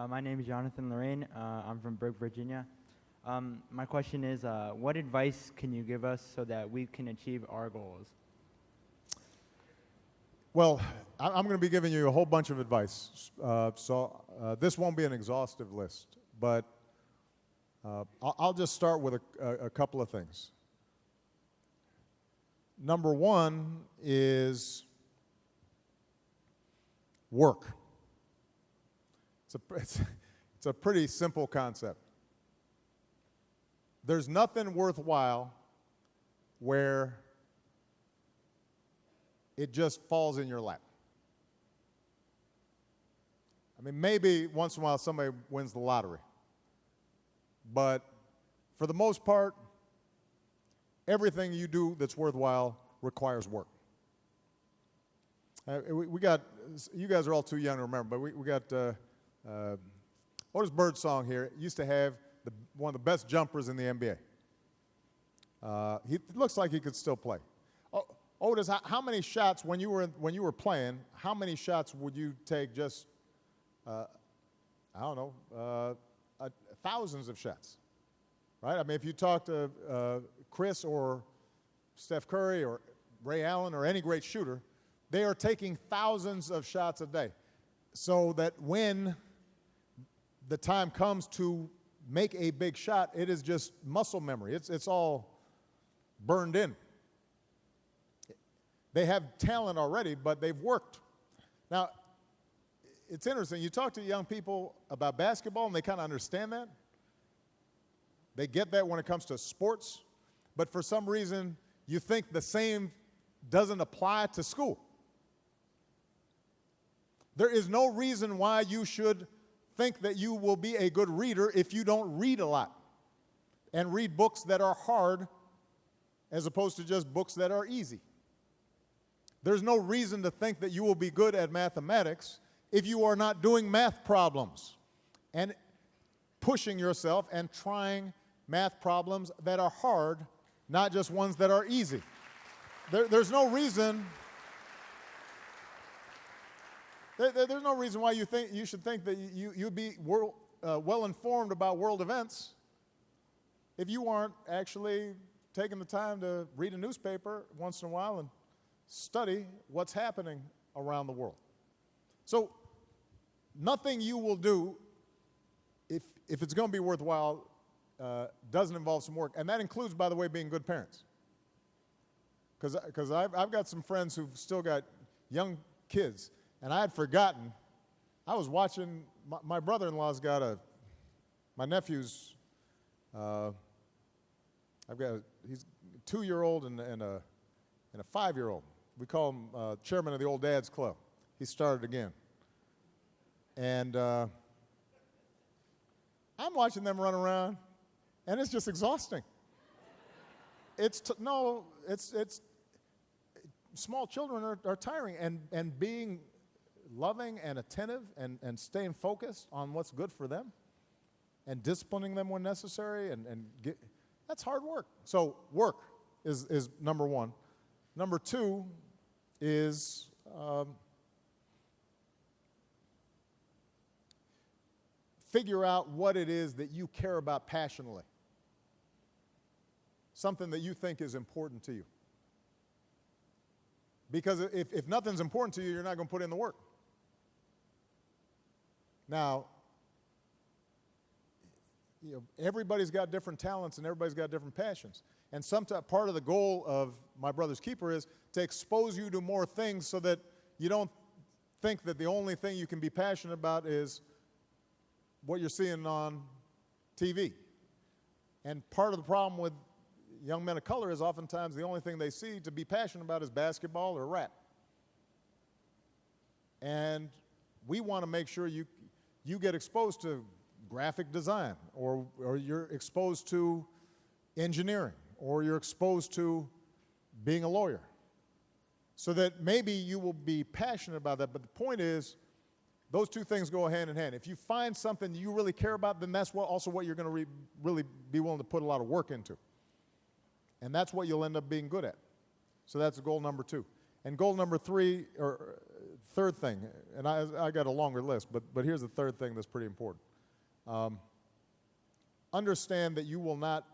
My name is Jonathan Lorraine. I'm from Burke, Virginia. My question is, what advice can you give us so that we can achieve our goals? Well, I'm going to be giving you a whole bunch of advice. This won't be an exhaustive list, but I'll just start with a couple of things. Number one is work. It's a pretty simple concept. There's nothing worthwhile where it just falls in your lap. I mean, maybe once in a while somebody wins the lottery. But for the most part, everything you do that's worthwhile requires work. We got, you guys are all too young to remember, but we got Otis Birdsong here used to have one of the best jumpers in the NBA. He looks like he could still play. Otis, how many shots when you were playing? How many shots would you take? Just I don't know, thousands of shots, right? I mean, if you talk to Chris or Steph Curry or Ray Allen or any great shooter, they are taking thousands of shots a day, so that when the time comes to make a big shot, it is just muscle memory. It's all burned in. They have talent already, but they've worked. Now, it's interesting. You talk to young people about basketball, and they kind of understand that. They get that when it comes to sports, but for some reason, you think the same doesn't apply to school. There is no reason why you should think that you will be a good reader if you don't read a lot and read books that are hard as opposed to just books that are easy. There's no reason to think that you will be good at mathematics if you are not doing math problems and pushing yourself and trying math problems that are hard, not just ones that are easy. There's no reason. There's no reason why you should think that you'd be well informed about world events if you aren't actually taking the time to read a newspaper once in a while and study what's happening around the world. So nothing you will do, if it's going to be worthwhile, doesn't involve some work. And that includes, by the way, being good parents. Because I've got some friends who've still got young kids, and I had forgotten. I was watching, my brother-in-law's got my nephew's, he's a 2-year-old and a 5-year-old. We call him chairman of the Old Dads Club. He started again. And I'm watching them run around, and it's just exhausting. Small children are tiring, and being loving and attentive and staying focused on what's good for them and disciplining them when necessary, that's hard work. So work is number one. Number two is figure out what it is that you care about passionately, something that you think is important to you. Because if nothing's important to you, you're not going to put in the work. Now, everybody's got different talents and everybody's got different passions. And sometimes part of the goal of My Brother's Keeper is to expose you to more things so that you don't think that the only thing you can be passionate about is what you're seeing on TV. And part of the problem with young men of color is oftentimes the only thing they see to be passionate about is basketball or rap. And we want to make sure you get exposed to graphic design, or you're exposed to engineering, or you're exposed to being a lawyer, so that maybe you will be passionate about that. But the point is, those two things go hand in hand. If you find something you really care about, then that's also what you're going to really be willing to put a lot of work into. And that's what you'll end up being good at. So that's goal number two. And goal number three, or third thing, and I got a longer list, but here's the third thing that's pretty important. Understand that you will not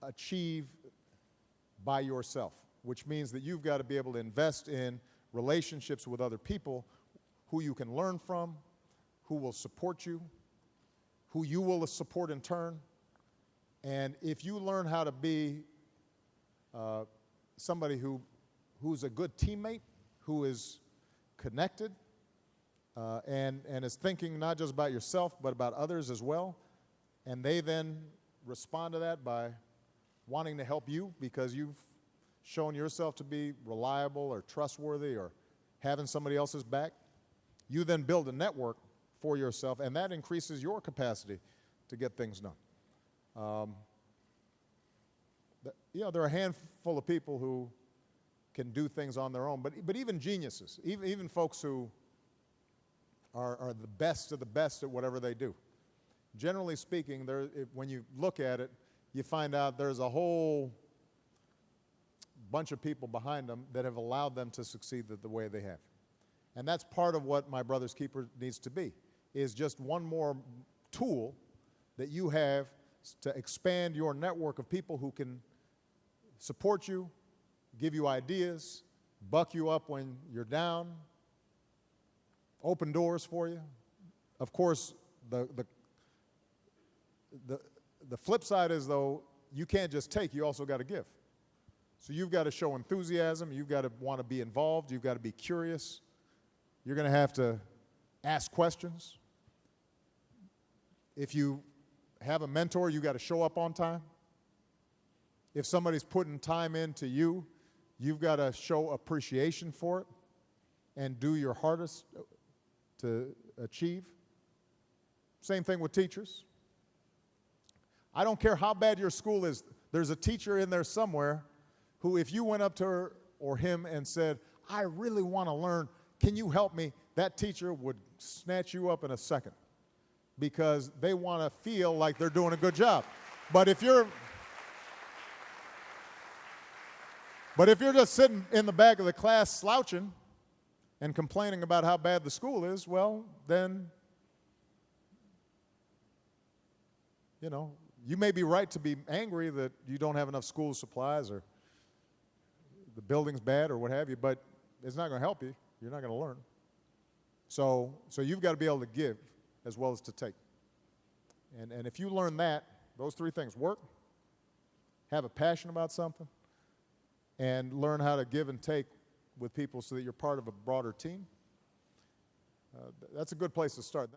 achieve by yourself, which means that you've got to be able to invest in relationships with other people who you can learn from, who will support you, who you will support in turn. And if you learn how to be somebody who's a good teammate, who is connected, and is thinking not just about yourself, but about others as well, and they then respond to that by wanting to help you because you've shown yourself to be reliable or trustworthy or having somebody else's back, you then build a network for yourself, and that increases your capacity to get things done. There are a handful of people who can do things on their own, but even geniuses, even folks who are the best of the best at whatever they do. Generally speaking, when you look at it, you find out there's a whole bunch of people behind them that have allowed them to succeed the way they have. And that's part of what My Brother's Keeper needs to be, is just one more tool that you have to expand your network of people who can support you, give you ideas, buck you up when you're down, open doors for you. Of course, the flip side is, though, you can't just take, you also got to give. So you've got to show enthusiasm, you've got to want to be involved, you've got to be curious. You're going to have to ask questions. If you have a mentor, you've got to show up on time. If somebody's putting time into you, you've got to show appreciation for it and do your hardest to achieve. Same thing with teachers. I don't care how bad your school is, there's a teacher in there somewhere who, if you went up to her or him and said, I really want to learn, can you help me? That teacher would snatch you up in a second because they want to feel like they're doing a good job. But if you're just sitting in the back of the class slouching and complaining about how bad the school is, well, then, you may be right to be angry that you don't have enough school supplies or the building's bad or what have you, but it's not going to help you. You're not going to learn. So you've got to be able to give as well as to take. And if you learn that, those three things: work, have a passion about something, and learn how to give and take with people so that you're part of a broader team, that's a good place to start.